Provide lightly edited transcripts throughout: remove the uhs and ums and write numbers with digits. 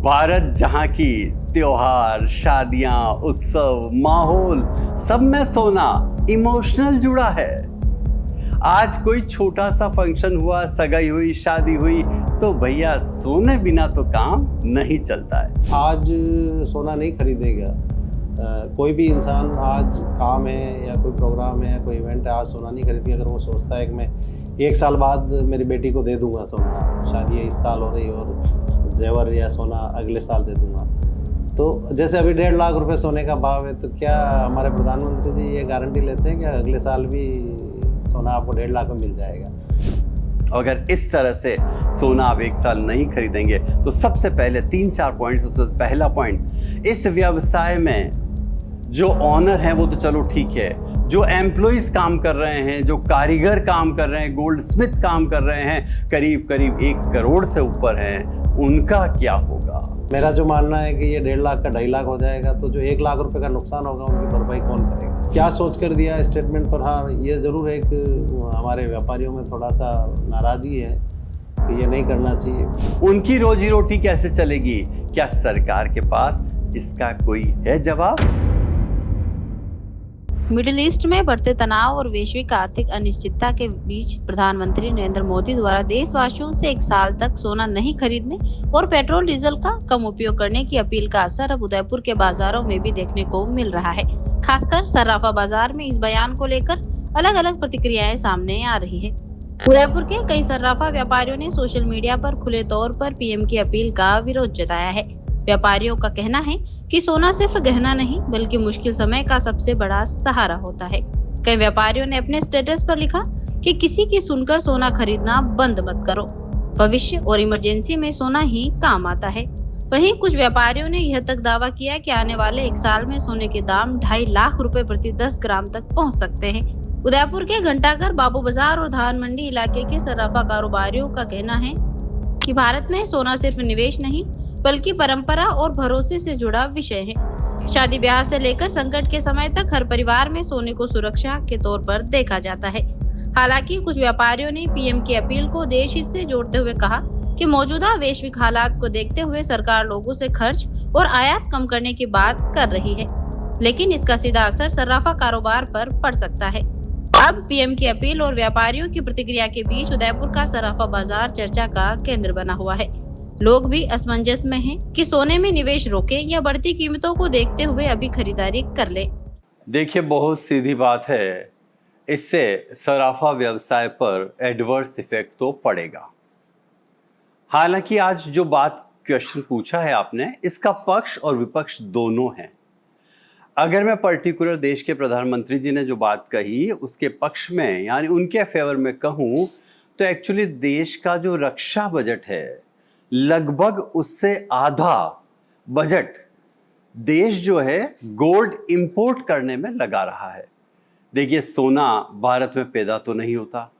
भारत जहाँ की त्योहार, शादियां, उत्सव, माहौल सब में सोना इमोशनल जुड़ा है। आज कोई छोटा सा फंक्शन हुआ, सगाई हुई, शादी हुई तो भैया सोने बिना तो काम नहीं चलता है। आज सोना नहीं खरीदेगा कोई भी इंसान। आज काम है या कोई प्रोग्राम है या कोई इवेंट है, आज सोना नहीं खरीदेगा अगर वो सोचता है कि मैं 1 साल बाद मेरी बेटी को दे दूंगा सोना, शादी है इस साल हो रही और जेवर या सोना अगले साल दे दूंगा। तो जैसे अभी 1.5 लाख रुपए सोने का भाव है, तो क्या हमारे प्रधानमंत्री जी ये गारंटी लेते हैं कि अगले साल भी सोना आपको 1.5 लाख में मिल जाएगा? अगर इस तरह से सोना आप 1 साल नहीं खरीदेंगे तो सबसे पहले 3-4 पॉइंट्स। उसमें पहला पॉइंट, इस व्यवसाय में जो ऑनर हैं वो तो चलो ठीक है, जो एम्प्लॉइज काम कर रहे हैं, जो कारीगर काम कर रहे हैं, गोल्ड स्मिथ काम कर रहे हैं, करीब करीब 1 करोड़ से ऊपर हैं, उनका क्या होगा? मेरा जो मानना है कि ये 1.5 लाख का 2.5 लाख हो जाएगा, तो जो 1 लाख रुपए का नुकसान होगा उनकी भरपाई कौन करेगा? क्या सोच कर दिया स्टेटमेंट पर? हाँ, ये ज़रूर एक हमारे व्यापारियों में थोड़ा सा नाराज़गी है कि ये नहीं करना चाहिए। उनकी रोजी रोटी कैसे चलेगी? क्या सरकार के पास इसका कोई है जवाब? मिडिल ईस्ट में बढ़ते तनाव और वैश्विक आर्थिक अनिश्चितता के बीच प्रधानमंत्री नरेंद्र मोदी द्वारा देशवासियों से 1 साल तक सोना नहीं खरीदने और पेट्रोल डीजल का कम उपयोग करने की अपील का असर अब उदयपुर के बाजारों में भी देखने को मिल रहा है। खासकर सर्राफा बाजार में इस बयान को लेकर अलग अलग प्रतिक्रियाएं सामने आ रही है। उदयपुर के कई सर्राफा व्यापारियों ने सोशल मीडिया पर खुले तौर पर पीएम की अपील का विरोध जताया है। व्यापारियों का कहना है कि सोना सिर्फ गहना नहीं बल्कि मुश्किल समय का सबसे बड़ा सहारा होता है। कई व्यापारियों ने अपने स्टेटस पर लिखा कि किसी की सुनकर सोना खरीदना बंद मत करो, भविष्य और इमरजेंसी में सोना ही काम आता है। वहीं कुछ व्यापारियों ने यह तक दावा किया कि आने वाले 1 साल में सोने के दाम 2.5 लाख रुपए प्रति 10 ग्राम तक पहुंच सकते हैं। उदयपुर के घंटाघर, बाबू बाजार और धान मंडी इलाके के सर्राफा कारोबारियों का कहना है कि भारत में सोना सिर्फ निवेश नहीं बल्कि परंपरा और भरोसे से जुड़ा विषय है। शादी ब्याह से लेकर संकट के समय तक हर परिवार में सोने को सुरक्षा के तौर पर देखा जाता है। हालांकि कुछ व्यापारियों ने पीएम की अपील को देश हित से जोड़ते हुए कहा कि मौजूदा वैश्विक हालात को देखते हुए सरकार लोगों से खर्च और आयात कम करने की बात कर रही है, लेकिन इसका सीधा असर सर्राफा कारोबार पर पड़ सकता है। अब पीएम की अपील और व्यापारियों की प्रतिक्रिया के बीच उदयपुर का सर्राफा बाजार चर्चा का केंद्र बना हुआ है। लोग भी असमंजस में हैं कि सोने में निवेश रोके या बढ़ती कीमतों को देखते हुए अभी खरीदारी कर ले। देखिए, बहुत सीधी बात है, इससे सराफा व्यवसाय पर एडवर्स इफेक्ट तो पड़ेगा। हालांकि आज जो बात क्वेश्चन पूछा है आपने, इसका पक्ष और विपक्ष दोनों हैं। अगर मैं पर्टिकुलर देश के प्रधानमंत्री जी ने जो बात कही उसके पक्ष में यानी उनके फेवर में कहूं तो एक्चुअली देश का जो रक्षा बजट है लगभग उससे आधा बजट देश जो है गोल्ड इंपोर्ट करने में लगा रहा है। देखिए, सोना भारत में पैदा तो नहीं होता,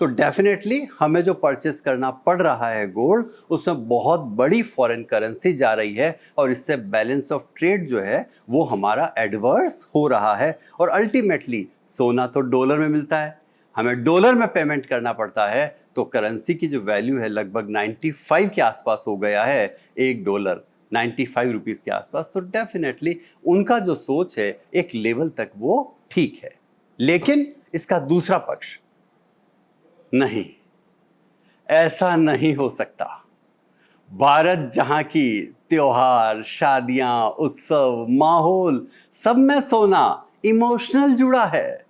तो डेफिनेटली हमें जो परचेस करना पड़ रहा है गोल्ड, उसमें बहुत बड़ी फॉरेन करेंसी जा रही है और इससे बैलेंस ऑफ ट्रेड जो है वो हमारा एडवर्स हो रहा है। और अल्टीमेटली सोना तो डॉलर में मिलता है, हमें डॉलर में पेमेंट करना पड़ता है, तो करेंसी की जो वैल्यू है लगभग 95 के आसपास हो गया है, $1 95 रुपीज़ के आसपास। तो डेफिनेटली उनका जो सोच है एक लेवल तक वो ठीक है, लेकिन इसका दूसरा पक्ष नहीं, ऐसा नहीं हो सकता। भारत जहाँ की त्योहार, शादियां, उत्सव, माहौल सब में सोना इमोशनल जुड़ा है।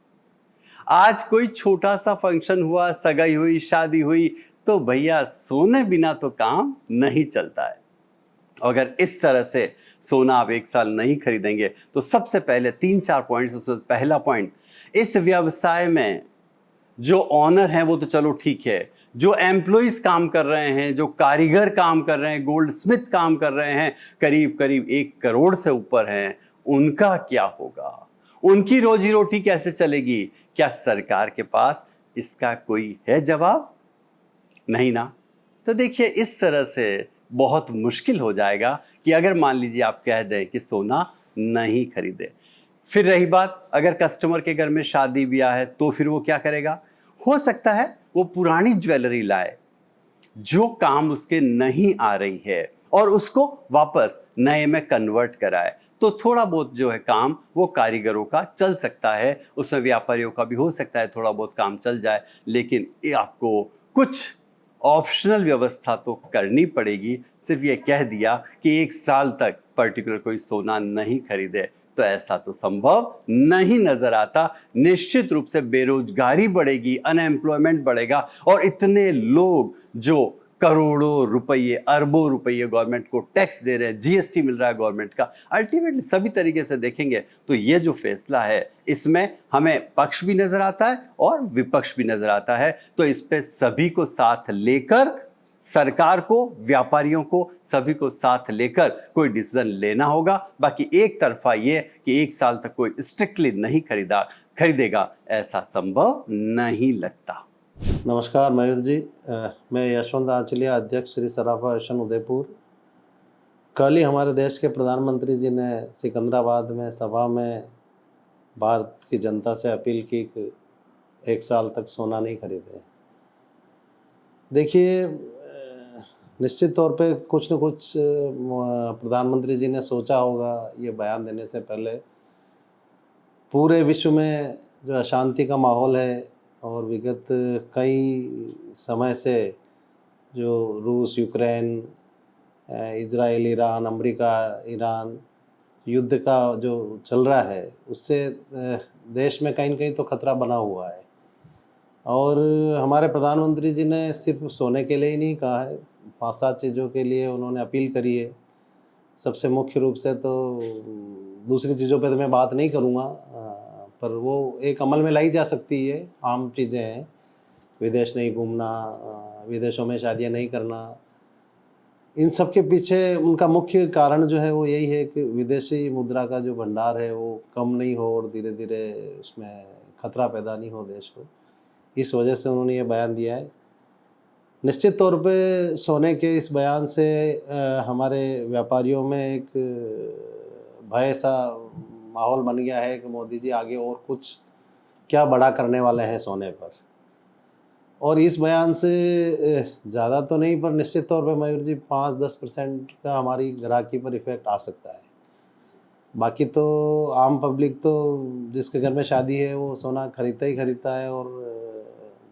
आज कोई छोटा सा फंक्शन हुआ, सगाई हुई, शादी हुई तो भैया सोने बिना तो काम नहीं चलता है। अगर इस तरह से सोना आप 1 साल नहीं खरीदेंगे तो सबसे पहले 3-4 पॉइंट्स। उसमें पहला पॉइंट, इस व्यवसाय में जो ऑनर हैं वो तो चलो ठीक है, जो एम्प्लॉइज काम कर रहे हैं, जो कारीगर काम कर रहे हैं, गोल्ड स्मिथ काम कर रहे हैं, करीब करीब 1 करोड़ से ऊपर हैं, उनका क्या होगा? उनकी रोजी रोटी कैसे चलेगी? क्या सरकार के पास इसका कोई है जवाब? नहीं ना। तो देखिए, इस तरह से बहुत मुश्किल हो जाएगा कि अगर मान लीजिए आप कह दें कि सोना नहीं खरीदे। फिर रही बात, अगर कस्टमर के घर में शादी ब्याह है तो फिर वो क्या करेगा? हो सकता है वो पुरानी ज्वेलरी लाए जो काम उसके नहीं आ रही है और उसको वापस नए में कन्वर्ट कराए, तो थोड़ा बहुत जो है काम वो कारीगरों का चल सकता है, उसमें व्यापारियों का भी हो सकता है थोड़ा बहुत काम चल जाए, लेकिन ये आपको कुछ ऑप्शनल व्यवस्था तो करनी पड़ेगी। सिर्फ ये कह दिया कि 1 साल तक पर्टिकुलर कोई सोना नहीं खरीदे, तो ऐसा तो संभव नहीं नजर आता। निश्चित रूप से बेरोजगारी बढ़ेगी, अनएम्प्लॉयमेंट बढ़ेगा, और इतने लोग जो करोड़ों रुपये, अरबों रुपये गवर्नमेंट को टैक्स दे रहे हैं, जीएसटी मिल रहा है गवर्नमेंट का, अल्टीमेटली सभी तरीके से देखेंगे तो ये जो फैसला है इसमें हमें पक्ष भी नजर आता है और विपक्ष भी नजर आता है। तो इस पे सभी को साथ लेकर, सरकार को, व्यापारियों को, सभी को साथ लेकर कोई डिसीजन लेना होगा। बाकी एक तरफा ये कि 1 साल तक कोई स्ट्रिक्टली नहीं खरीदेगा, ऐसा संभव नहीं लगता। नमस्कार मयूर जी, मैं यशवंत आंचलिया, अध्यक्ष श्री सराफा एसोसिएशन उदयपुर। कल ही हमारे देश के प्रधानमंत्री जी ने सिकंदराबाद में सभा में भारत की जनता से अपील की कि 1 साल तक सोना नहीं खरीदें। देखिए, निश्चित तौर पे कुछ न कुछ प्रधानमंत्री जी ने सोचा होगा ये बयान देने से पहले। पूरे विश्व में जो अशांति का माहौल है और विगत कई समय से जो रूस, Ukraine, Israel, Iran, America, Iran युद्ध का जो चल रहा है, उससे देश में कहीं न कहीं तो खतरा बना हुआ है। और हमारे प्रधानमंत्री जी ने सिर्फ सोने के लिए ही नहीं कहा है, 5-7 चीज़ों के लिए उन्होंने अपील करी है। सबसे मुख्य रूप से तो दूसरी चीज़ों पे तो मैं बात नहीं करूँगा, पर वो एक अमल में लाई जा सकती है, आम चीज़ें हैं। विदेश नहीं घूमना, विदेशों में शादियाँ नहीं करना, इन सब के पीछे उनका मुख्य कारण जो है वो यही है कि विदेशी मुद्रा का जो भंडार है वो कम नहीं हो और धीरे धीरे उसमें खतरा पैदा नहीं हो देश को। इस वजह से उन्होंने ये बयान दिया है। निश्चित तौर पे सोने के इस बयान से हमारे व्यापारियों में एक भय सा माहौल बन गया है कि मोदी जी आगे और कुछ क्या बड़ा करने वाले हैं सोने पर। और इस बयान से ज़्यादा तो नहीं, पर निश्चित तौर पे मयूर जी 5-10% का हमारी ग्राहकी पर इफ़ेक्ट आ सकता है। बाकी तो आम पब्लिक तो जिसके घर में शादी है वो सोना खरीदता ही खरीदता है, और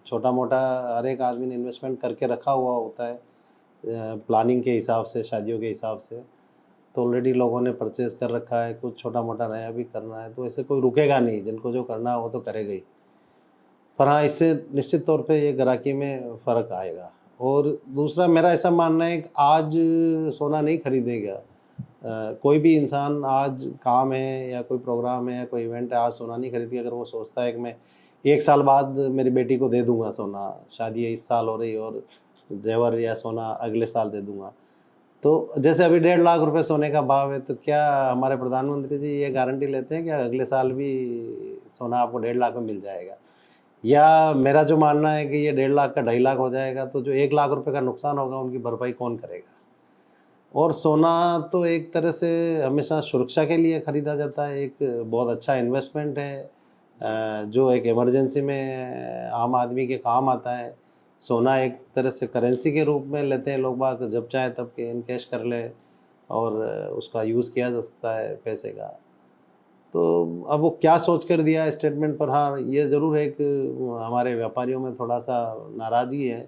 छोटा मोटा हर एक आदमी ने इन्वेस्टमेंट करके रखा हुआ होता है प्लानिंग के हिसाब से, शादियों के हिसाब से। तो ऑलरेडी लोगों ने परचेज़ कर रखा है, कुछ छोटा मोटा नया भी करना है, तो ऐसे कोई रुकेगा नहीं, जिनको जो करना है वो तो करेगा ही। पर हाँ, इससे निश्चित तौर पे ये ग्राहकी में फ़र्क आएगा। और दूसरा मेरा ऐसा मानना है कि आज सोना नहीं खरीदेगा कोई भी इंसान, आज काम है या कोई प्रोग्राम है या कोई इवेंट है, आज सोना नहीं खरीदेगा अगर वो सोचता है कि मैं 1 साल बाद मेरी बेटी को दे दूँगा सोना, शादी है इस साल हो रही और जेवर या सोना अगले साल दे दूँगा। तो जैसे अभी 1.5 लाख रुपए सोने का भाव है, तो क्या हमारे प्रधानमंत्री जी ये गारंटी लेते हैं कि अगले साल भी सोना आपको 1.5 लाख में मिल जाएगा? या मेरा जो मानना है कि ये 1.5 लाख का 2.5 लाख हो जाएगा, तो जो 1 लाख रुपए का नुकसान होगा उनकी भरपाई कौन करेगा? और सोना तो एक तरह से हमेशा सुरक्षा के लिए ख़रीदा जाता है, एक बहुत अच्छा इन्वेस्टमेंट है जो एक इमरजेंसी में आम आदमी के काम आता है। सोना एक तरह से करेंसी के रूप में लेते हैं लोग बाग, जब चाहे तब के इन कैश कर ले और उसका यूज़ किया जा सकता है पैसे का। तो अब वो क्या सोच कर दिया स्टेटमेंट पर, हाँ ये ज़रूर है कि हमारे व्यापारियों में थोड़ा सा नाराज़गी है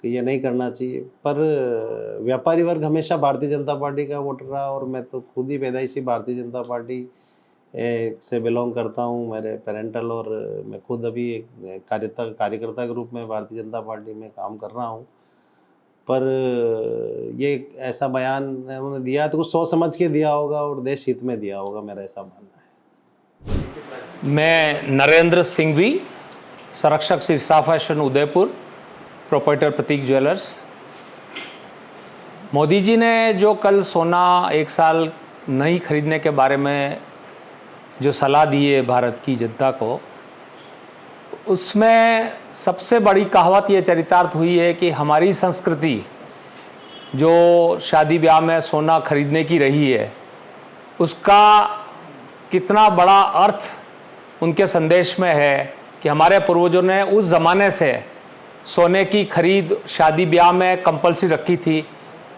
कि ये नहीं करना चाहिए। पर व्यापारी वर्ग हमेशा भारतीय जनता पार्टी का वोटर रहा, और मैं तो खुद ही पैदाइशी भारतीय जनता पार्टी से बिलोंग करता हूँ। मेरे पेरेंटल और मैं खुद अभी एक कार्यकर्ता के रूप में भारतीय जनता पार्टी में काम कर रहा हूँ। पर ये ऐसा बयान उन्होंने दिया तो कुछ सोच समझ के दिया होगा और देश हित में दिया होगा, मेरा ऐसा मानना है। मैं नरेंद्र सिंघवी, संरक्षक श्री सराफा एसोसिएशन उदयपुर, प्रोप्राइटर प्रतीक ज्वेलर्स। मोदी जी ने जो कल सोना 1 साल नहीं खरीदने के बारे में जो सलाह दी है भारत की जनता को, उसमें सबसे बड़ी कहावत ये चरितार्थ हुई है कि हमारी संस्कृति जो शादी ब्याह में सोना खरीदने की रही है, उसका कितना बड़ा अर्थ उनके संदेश में है कि हमारे पूर्वजों ने उस ज़माने से सोने की खरीद शादी ब्याह में कंपल्सरी रखी थी।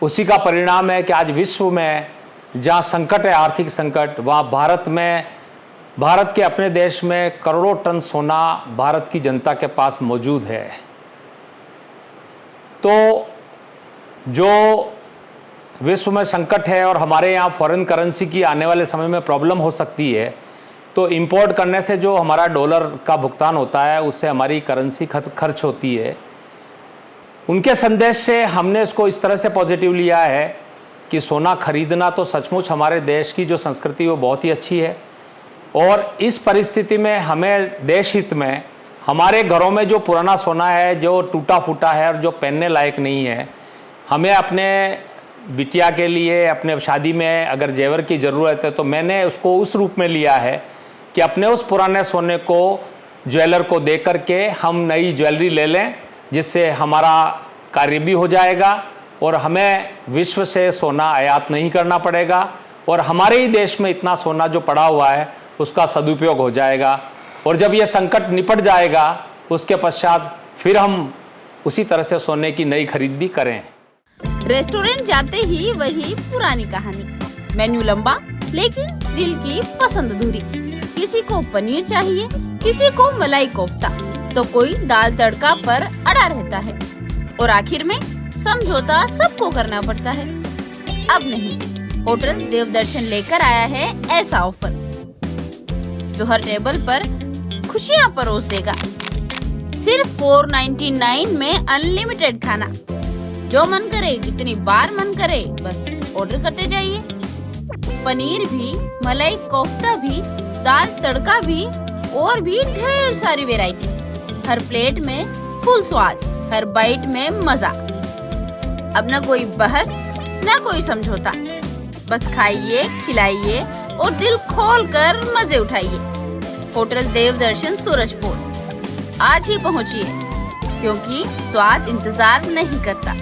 उसी का परिणाम है कि आज विश्व में जहाँ संकट है, आर्थिक संकट, वहाँ भारत के अपने देश में करोड़ों टन सोना भारत की जनता के पास मौजूद है। तो जो विश्व में संकट है और हमारे यहाँ फॉरेन करेंसी की आने वाले समय में प्रॉब्लम हो सकती है, तो इंपोर्ट करने से जो हमारा डॉलर का भुगतान होता है उससे हमारी करेंसी खर्च होती है। उनके संदेश से हमने इसको इस तरह से पॉजिटिव लिया है कि सोना खरीदना तो सचमुच हमारे देश की जो संस्कृति वो बहुत ही अच्छी है, और इस परिस्थिति में हमें देश हित में हमारे घरों में जो पुराना सोना है, जो टूटा फूटा है और जो पहनने लायक नहीं है, हमें अपने बिटिया के लिए अपने शादी में अगर जेवर की ज़रूरत है तो मैंने उसको उस रूप में लिया है कि अपने उस पुराने सोने को ज्वेलर को दे करके हम नई ज्वेलरी ले लें, जिससे हमारा कार्य भी हो जाएगा और हमें विश्व से सोना आयात नहीं करना पड़ेगा, और हमारे ही देश में इतना सोना जो पड़ा हुआ है उसका सदुपयोग हो जाएगा। और जब ये संकट निपट जाएगा उसके पश्चात फिर हम उसी तरह से सोने की नई खरीद भी करें। रेस्टोरेंट जाते ही वही पुरानी कहानी, मेन्यू लंबा लेकिन दिल की पसंद अधूरी। किसी को पनीर चाहिए, किसी को मलाई कोफ्ता, तो कोई दाल तड़का पर अड़ा रहता है, और आखिर में समझौता सबको करना पड़ता है। अब नहीं, होटल देवदर्शन लेकर आया है ऐसा ऑफर जो हर टेबल पर खुशियां परोस देगा। सिर्फ 499 में अनलिमिटेड खाना, जो मन करे जितनी बार मन करे बस ऑर्डर करते जाइए। पनीर भी, मलाई कोफ्ता भी, दाल तड़का भी और भी ढेर सारी वैरायटी। हर प्लेट में फुल स्वाद, हर बाइट में मजा। अब ना कोई बहस ना कोई समझौता, बस खाइए, खिलाइए और दिल खोल कर मजे उठाइए। होटल देवदर्शन सूरजपुर, आज ही पहुंचिए, क्योंकि स्वाद इंतजार नहीं करता।